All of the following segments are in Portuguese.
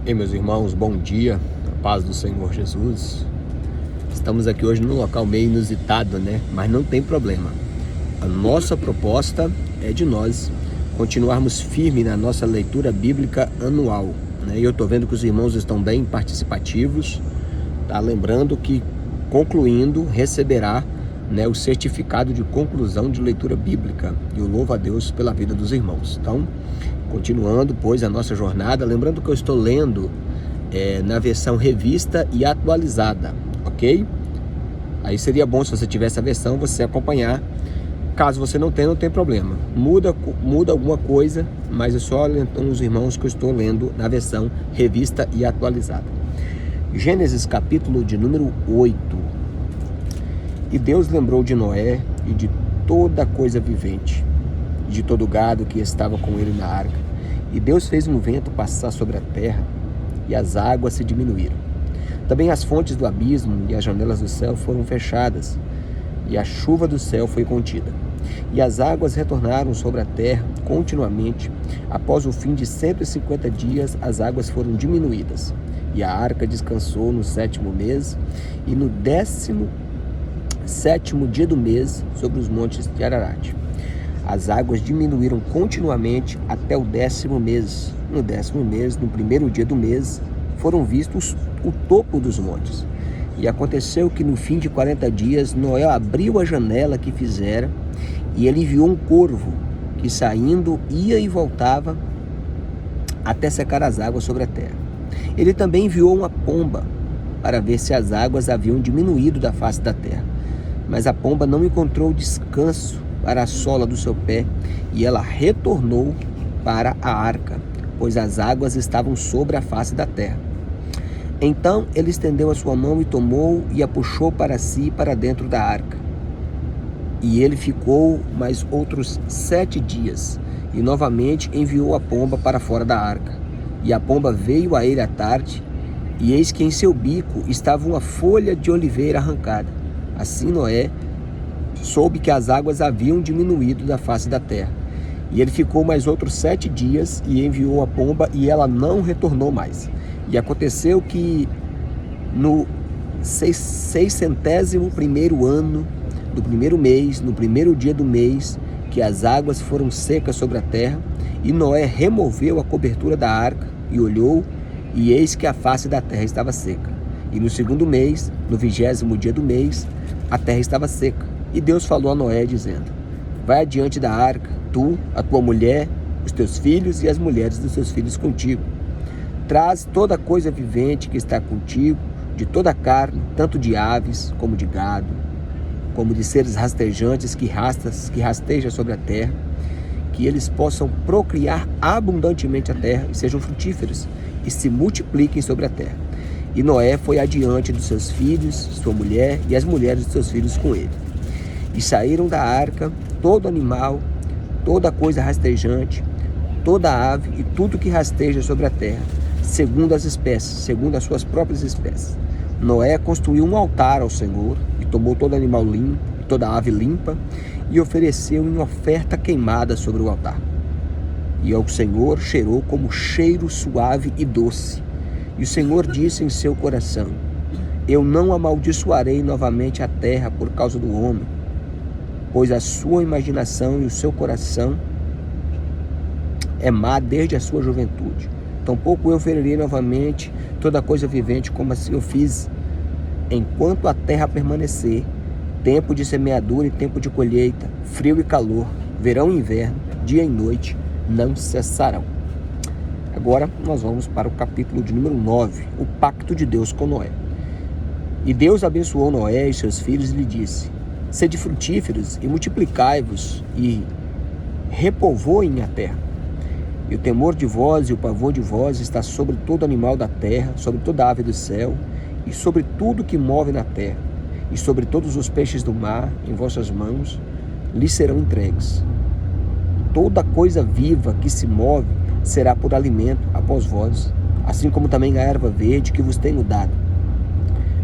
Ei, meus irmãos, bom dia, a paz do Senhor Jesus. Estamos aqui hoje num local meio inusitado, né? Mas não tem problema. A nossa proposta é de nós continuarmos firmes na nossa leitura bíblica anual, né? E eu estou vendo que os irmãos estão bem participativos, tá? Lembrando que, concluindo, receberá, né, o certificado de conclusão de leitura bíblica. E eu louvo a Deus pela vida dos irmãos. Então, continuando, pois, a nossa jornada, lembrando que eu estou lendo na versão revista e atualizada, ok? Aí seria bom, se você tivesse a versão, você acompanhar. Caso você não tenha, não tem problema. Muda alguma coisa, mas é só orientando os irmãos que eu estou lendo na versão revista e atualizada. Gênesis capítulo de número 8. E Deus lembrou de Noé e de toda coisa vivente, de todo gado que estava com ele na arca. E Deus fez um vento passar sobre a terra, e as águas se diminuíram. Também as fontes do abismo e as janelas do céu foram fechadas, e a chuva do céu foi contida. E as águas retornaram sobre a terra continuamente. Após o fim de 150 dias, as águas foram diminuídas. E a arca descansou no 7º mês, e no 17º dia do mês, sobre os montes de Ararat. As águas diminuíram continuamente até o 10º mês. No 10º mês, no 1º dia do mês, foram vistos o topo dos montes. E aconteceu que no fim de 40 dias, Noé abriu a janela que fizera, e ele viu um corvo que, saindo, ia e voltava até secar as águas sobre a terra. Ele também enviou uma pomba para ver se as águas haviam diminuído da face da terra. Mas a pomba não encontrou descanso para a sola do seu pé, e ela retornou para a arca, pois as águas estavam sobre a face da terra. Então ele estendeu a sua mão e tomou e a puxou para si, para dentro da arca. E ele ficou mais outros 7 dias, e novamente enviou a pomba para fora da arca. E a pomba veio a ele à tarde, e eis que em seu bico estava uma folha de oliveira arrancada. Assim Noé soube que as águas haviam diminuído da face da terra. E ele ficou mais outros 7 dias e enviou a pomba, e ela não retornou mais. E aconteceu que no 601º ano do 1º mês, no 1º dia do mês, que as águas foram secas sobre a terra, e Noé removeu a cobertura da arca e olhou, e eis que a face da terra estava seca. E no 2º mês, no 20º dia do mês, a terra estava seca. E Deus falou a Noé, dizendo: vai adiante da arca, tu, a tua mulher, os teus filhos e as mulheres dos teus filhos contigo. Traz toda coisa vivente que está contigo, de toda a carne, tanto de aves como de gado, como de seres rastejantes que rastejam sobre a terra, que eles possam procriar abundantemente a terra e sejam frutíferos e se multipliquem sobre a terra. E Noé foi adiante dos seus filhos, sua mulher e as mulheres dos seus filhos com ele. E saíram da arca todo animal, toda coisa rastejante, toda ave e tudo que rasteja sobre a terra, segundo as espécies, segundo as suas próprias espécies. Noé construiu um altar ao Senhor, e tomou todo animal limpo, e toda ave limpa, e ofereceu em oferta queimada sobre o altar. E ao Senhor cheirou como cheiro suave e doce. E o Senhor disse em seu coração: eu não amaldiçoarei novamente a terra por causa do homem, pois a sua imaginação e o seu coração é má desde a sua juventude. Tampouco eu ferirei novamente toda coisa vivente, como assim eu fiz, enquanto a terra permanecer, tempo de semeadura e tempo de colheita, frio e calor, verão e inverno, dia e noite, não cessarão. Agora nós vamos para o capítulo de número 9, o pacto de Deus com Noé. E Deus abençoou Noé e seus filhos e lhe disse: sede frutíferos e multiplicai-vos e repovoem a terra. E o temor de vós e o pavor de vós está sobre todo animal da terra, sobre toda ave do céu, e sobre tudo que move na terra, e sobre todos os peixes do mar, em vossas mãos lhes serão entregues. Toda coisa viva que se move será por alimento após vós, assim como também a erva verde que vos tenho dado.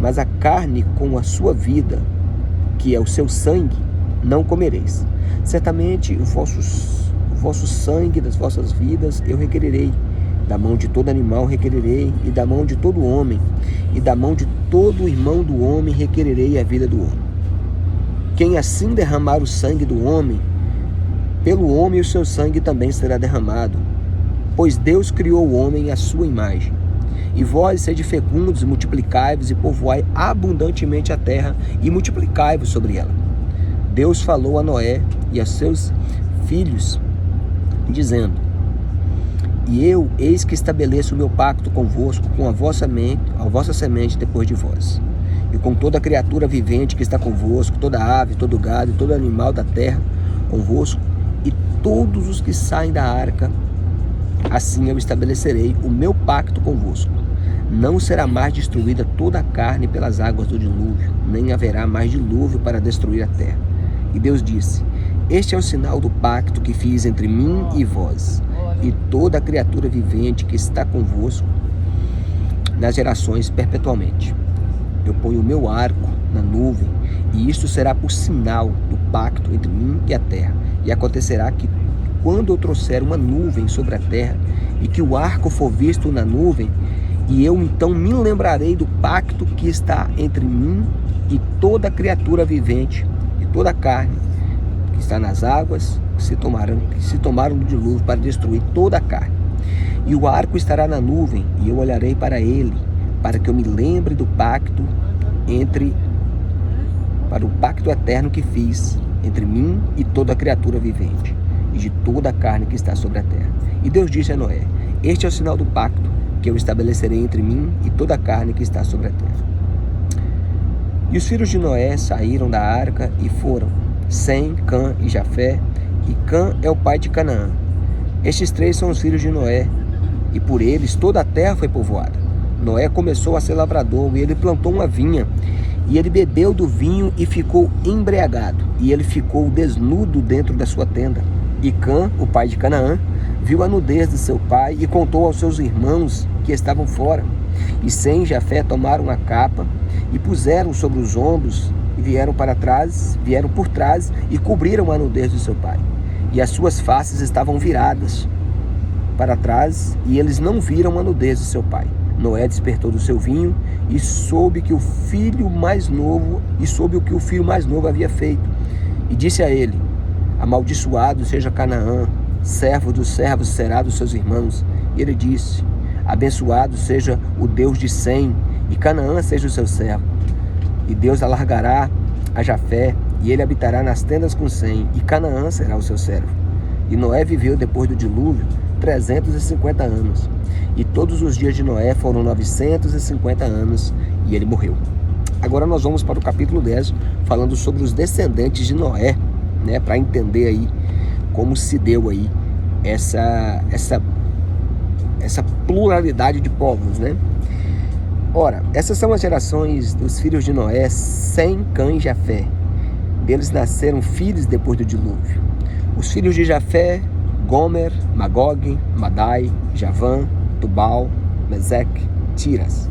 Mas a carne com a sua vida, que é o seu sangue, não comereis. Certamente o vosso sangue das vossas vidas eu requererei, Da mão de todo animal requererei, e da mão de todo homem, e da mão de todo irmão do homem requererei a vida do homem. Quem assim derramar o sangue do homem, pelo homem o seu sangue também será derramado, pois Deus criou o homem à sua imagem. E vós sede fecundos, multiplicai-vos e povoai abundantemente a terra, e multiplicai-vos sobre ela. Deus falou a Noé e a seus filhos, dizendo: E eu, eis que estabeleço o meu pacto convosco, com a vossa semente depois de vós, e com toda criatura vivente que está convosco, toda ave, todo gado e todo animal da terra convosco, e todos os que saem da arca, assim eu estabelecerei o meu pacto convosco. Não será mais destruída toda a carne pelas águas do dilúvio, nem haverá mais dilúvio para destruir a terra. E Deus disse: Este é o sinal do pacto que fiz entre mim e vós, e toda a criatura vivente que está convosco nas gerações perpetuamente. Eu ponho o meu arco na nuvem, e isto será por sinal do pacto entre mim e a terra. E acontecerá que, quando eu trouxer uma nuvem sobre a terra, e que o arco for visto na nuvem, e eu então me lembrarei do pacto que está entre mim e toda criatura vivente, e toda a carne que está nas águas, que se tomaram do dilúvio para destruir toda a carne. E o arco estará na nuvem, e eu olharei para ele, para que eu me lembre do pacto para o pacto eterno que fiz entre mim e toda criatura vivente, e de toda a carne que está sobre a terra. E Deus disse a Noé: Este é o sinal do pacto que eu estabelecerei entre mim e toda a carne que está sobre a terra. E os filhos de Noé saíram da arca e foram Sem, Cã e Jafé, e Cã é o pai de Canaã. Estes três são os filhos de Noé, e por eles toda a terra foi povoada. Noé começou a ser lavrador, e ele plantou uma vinha, e ele bebeu do vinho e ficou embriagado, e ele ficou desnudo dentro da sua tenda. E Cã, o pai de Canaã, viu a nudez de seu pai e contou aos seus irmãos que estavam fora. E Sem e Jafé tomaram a capa e puseram sobre os ombros, e vieram por trás e cobriram a nudez de seu pai. E as suas faces estavam viradas para trás, e eles não viram a nudez de seu pai. Noé despertou do seu vinho e soube o que o filho mais novo havia feito. E disse a ele: Amaldiçoado seja Canaã, servo dos servos será dos seus irmãos. E ele disse: Abençoado seja o Deus de Sem, e Canaã seja o seu servo. E Deus alargará a Jafé, e ele habitará nas tendas com Sem, e Canaã será o seu servo. E Noé viveu depois do dilúvio 350 anos. E todos os dias de Noé foram 950 anos, e ele morreu. Agora nós vamos para o capítulo 10, falando sobre os descendentes de Noé, né, para entender aí como se deu aí essa pluralidade de povos, né? Ora, essas são as gerações dos filhos de Noé, Sem, Cã e Jafé. Deles nasceram filhos depois do dilúvio. Os filhos de Jafé: Gomer, Magog, Madai, Javã, Tubal, Meseque, Tiras.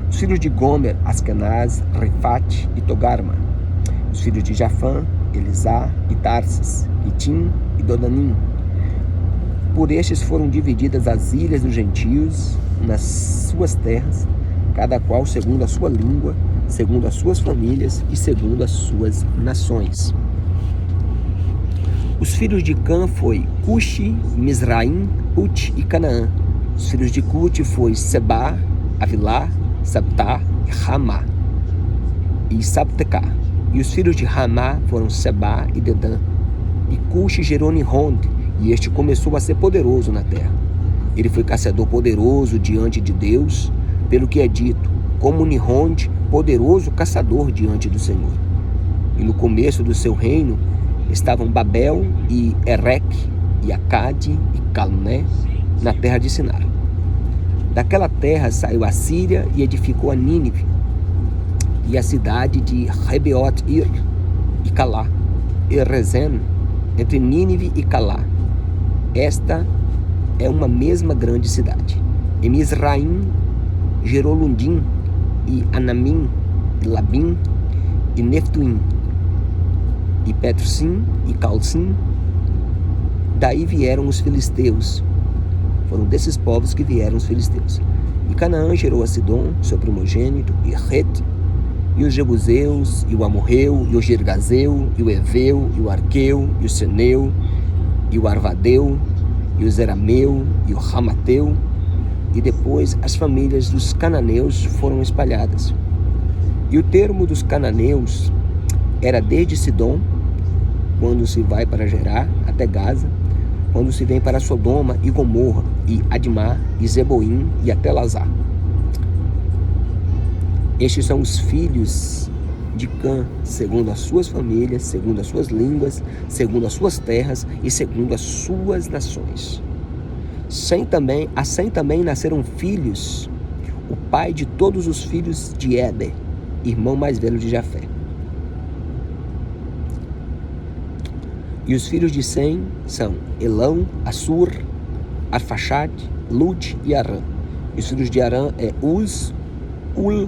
Os filhos de Gomer: Askenaz, Rifate e Togarma. Os filhos de Jafã: Elisá e Tarsis, Itim e Dodanim. Por estes foram divididas as ilhas dos gentios nas suas terras, cada qual segundo a sua língua, segundo as suas famílias e segundo as suas nações. Os filhos de Cã foi Cuxi, Mizraim, Put e Canaã. Os filhos de Cute foi Sebá, Avilá, Sabtá e Ramá e Sabtecá. E os filhos de Ramá foram Sebá e Dedã. E Cuxi gerou Nihond, e este começou a ser poderoso na terra. Ele foi caçador poderoso diante de Deus, pelo que é dito, como Nihond, poderoso caçador diante do Senhor. E no começo do seu reino estavam Babel e Ereque, e Acade e Calné, na terra de Sinar. Daquela terra saiu a Síria e edificou a Nínive, e a cidade de Rebeot-ir e Calá, e Rezen, entre Nínive e Calá. Esta é uma mesma grande cidade. E Mizraim gerou Lundim, e Anamim, e Labim, e Neftuim, e Petrusim, e Calsim. Daí vieram os filisteus, Foram desses povos que vieram os filisteus. E Canaã gerou a Sidom, seu primogênito, e Het, e os Jebuseus, e o Amorreu, e o Girgazeu, e o Eveu, e o Arqueu, e o Seneu, e o Arvadeu, e o Zerameu, e o Ramateu, e depois as famílias dos cananeus foram espalhadas. E o termo dos cananeus era desde Sidom, quando se vai para Gerar, até Gaza, quando se vem para Sodoma e Gomorra, e Admá, e Zeboim, e até Lazar. Estes são os filhos de Cã, segundo as suas famílias, segundo as suas línguas, segundo as suas terras e segundo as suas nações. Assim também nasceram filhos, o pai de todos os filhos de Éber, irmão mais velho de Jafé. E os filhos de Sem são Elão, Assur, Arfaxade, Lud e Arã. E os filhos de Arã é Uz, Ul,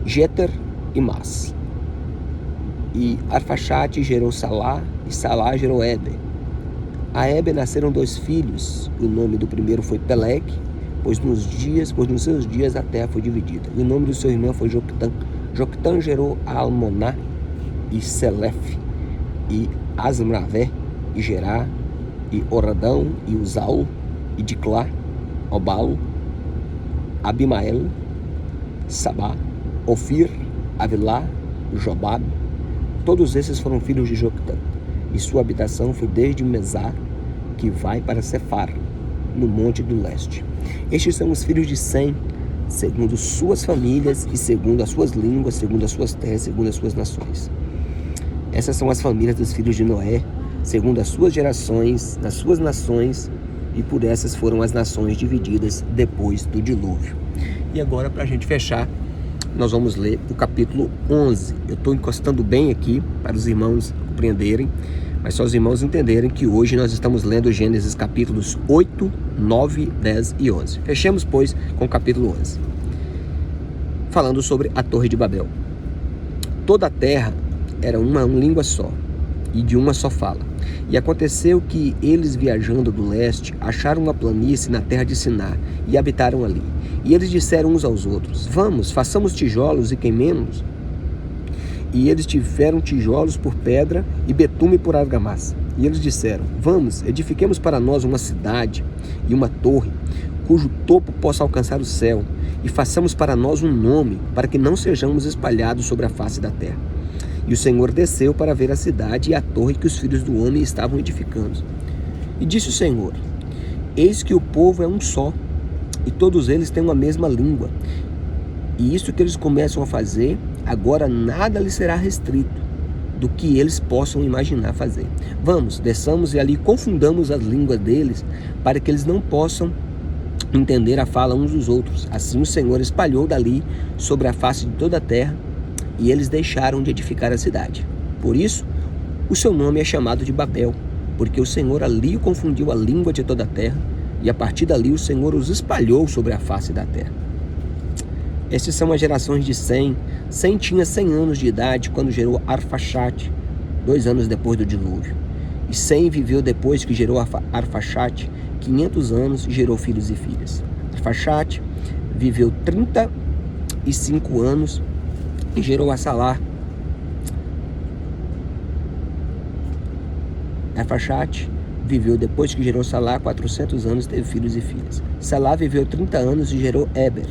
Jeter e Mas. E Arfaxade gerou Salá, e Salá gerou Éber. A Éber nasceram 2 filhos. O nome do primeiro foi Peleg, pois nos seus dias a terra foi dividida. E o nome do seu irmão foi Joctã. Joctã gerou Almoná e Selef, e Asmravé, e Gerá, e Oradão, e Uzal, e Diclá, Obal, Abimael, Sabá, Ofir, Avilá, Jobab. Todos esses foram filhos de Joctã, e sua habitação foi desde Mesá, que vai para Cefar, no monte do leste. Estes são os filhos de Sem, segundo suas famílias e segundo as suas línguas, segundo as suas terras, segundo as suas nações. Essas são as famílias dos filhos de Noé, segundo as suas gerações, nas suas nações, e por essas foram as nações divididas depois do dilúvio. E agora, para a gente fechar, nós vamos ler o capítulo 11. Eu estou encostando bem aqui para os irmãos compreenderem, mas só os irmãos entenderem que hoje nós estamos lendo Gênesis capítulos 8, 9, 10 e 11. Fechemos, pois, com o capítulo 11. Falando sobre a Torre de Babel. Toda a terra era uma língua só, e de uma só fala. E aconteceu que eles, viajando do leste, acharam uma planície na terra de Siná, e habitaram ali. E eles disseram uns aos outros: vamos, façamos tijolos e queimemos. E eles tiveram tijolos por pedra e betume por argamassa. E eles disseram: vamos, edifiquemos para nós uma cidade e uma torre, cujo topo possa alcançar o céu, e façamos para nós um nome, para que não sejamos espalhados sobre a face da terra. E o Senhor desceu para ver a cidade e a torre que os filhos do homem estavam edificando. E disse o Senhor: eis que o povo é um só, e todos eles têm uma mesma língua. E isso que eles começam a fazer, agora nada lhes será restrito do que eles possam imaginar fazer. Vamos, desçamos e ali confundamos as línguas deles, para que eles não possam entender a fala uns dos outros. Assim o Senhor espalhou dali sobre a face de toda a terra, e eles deixaram de edificar a cidade. Por isso, o seu nome é chamado de Babel, porque o Senhor ali confundiu a língua de toda a terra, e a partir dali o Senhor os espalhou sobre a face da terra. Estas são as gerações de Sem. Sem tinha 100 anos de idade quando gerou Arfaxade, 2 anos depois do dilúvio. E Sem viveu depois que gerou Arfaxade 500 anos e gerou filhos e filhas. Arfaxade viveu 35 anos e gerou a Salá. Arfaxade viveu depois que gerou Salá 400 anos e teve filhos e filhas. Salá viveu 30 anos e gerou Éber.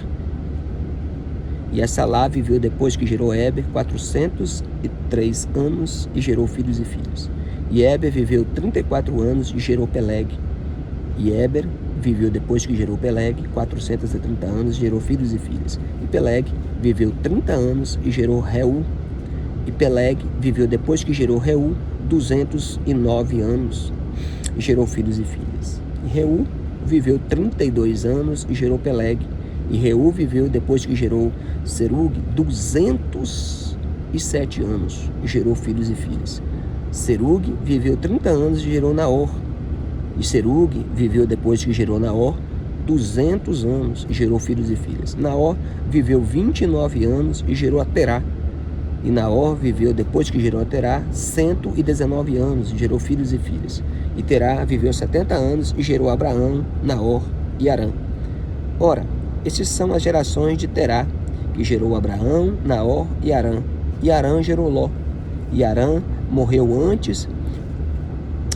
E a Salá viveu depois que gerou Éber 403 anos e gerou filhos e filhas. E Éber viveu 34 anos e gerou Peleg. E Éber viveu depois que gerou Peleg 430 anos e gerou filhos e filhas. E Peleg viveu 30 anos e gerou Reu. E Peleg viveu depois que gerou Reu 209 anos e gerou filhos e filhas. E Reu viveu 32 anos e gerou Peleg. E Reu viveu depois que gerou Serug 207 anos e gerou filhos e filhas. Serug viveu 30 anos e gerou Naor. E Serug viveu depois que gerou Naor 200 anos e gerou filhos e filhas. Naor viveu 29 anos e gerou a Terá. E Naor viveu depois que gerou a Terá 119 anos e gerou filhos e filhas. E Terá viveu 70 anos e gerou Abraão, Naor e Harã. Ora, estes são as gerações de Terá, que gerou Abraão, Naor e Harã. E Harã gerou Ló. E Harã morreu antes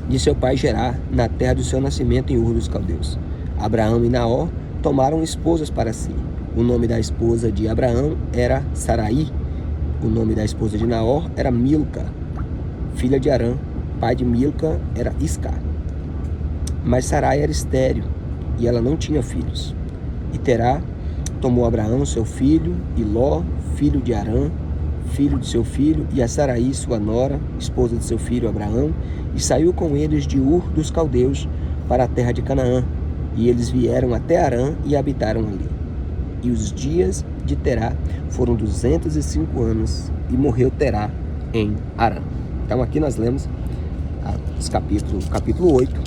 de seu pai Gerar, na terra do seu nascimento em Ur dos Caldeus. Abraão e Naor tomaram esposas para si. O nome da esposa de Abraão era Sarai. O nome da esposa de Naor era Milca, filha de Harã. Pai de Milca era Isca. Mas Sarai era estéril e ela não tinha filhos. E Terá tomou Abraão, seu filho, e Ló, filho de Harã, filho de seu filho, e a Sarai, sua nora, esposa de seu filho Abraão, e saiu com eles de Ur dos Caldeus para a terra de Canaã. E eles vieram até Harã e habitaram ali. E os dias de Terá foram 205 anos, e morreu Terá em Harã. Então aqui nós lemos capítulo 8,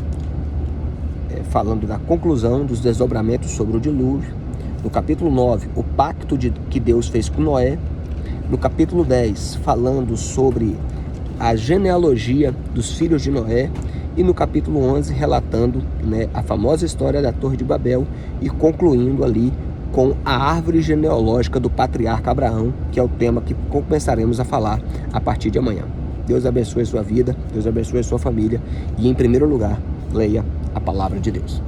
falando da conclusão dos desdobramentos sobre o dilúvio. No capítulo 9, o pacto que Deus fez com Noé. No capítulo 10, falando sobre a genealogia dos filhos de Noé. E no capítulo 11, relatando, a famosa história da Torre de Babel e concluindo ali com a árvore genealógica do patriarca Abraão, que é o tema que começaremos a falar a partir de amanhã. Deus abençoe a sua vida, Deus abençoe a sua família e, em primeiro lugar, leia a palavra de Deus.